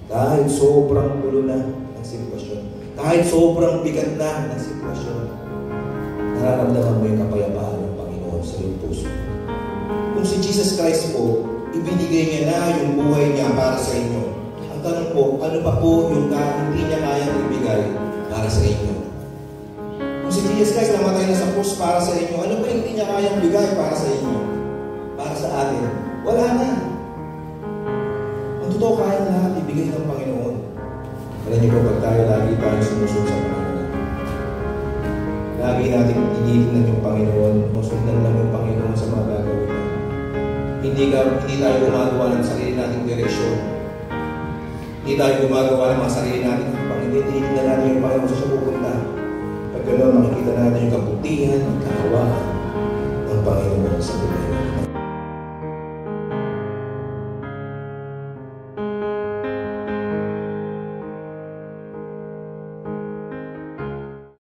Kahit sobrang gulo na ng sitwasyon, kahit sobrang bigat na ng sitwasyon, nararamdaman mo yung kapayapaan ng Panginoon sa iyong puso. Kung si Jesus Christ po, ibinigay niya na yung buhay niya para sa inyo. Ang tanong po, ano pa po yung hindi niya kayang ibigay para sa inyo? Kung si Jesus Christ namatay na sa krus para sa inyo, ano pa yung hindi niya kayang bigay para sa inyo? Para sa atin? Wala na. Ang totoo, kaya lahat ibigay ng Panginoon. Alam niyo po, pag lagi tayo sumusunod sa Panginoon, lagi natin tinitingnan yung Panginoon, masundan lang yung Panginoon sa mga gagawin natin. Hindi tayo gumagawa ng sarili nating direksyon. Hindi tayo gumagawa ng mga sarili nating Panginoon. Tinitingnan natin yung Panginoon sa siya pupunta. Pag gano'n, makikita natin yung kabutihan, ang kahawaan ng Panginoon sa buhay natin.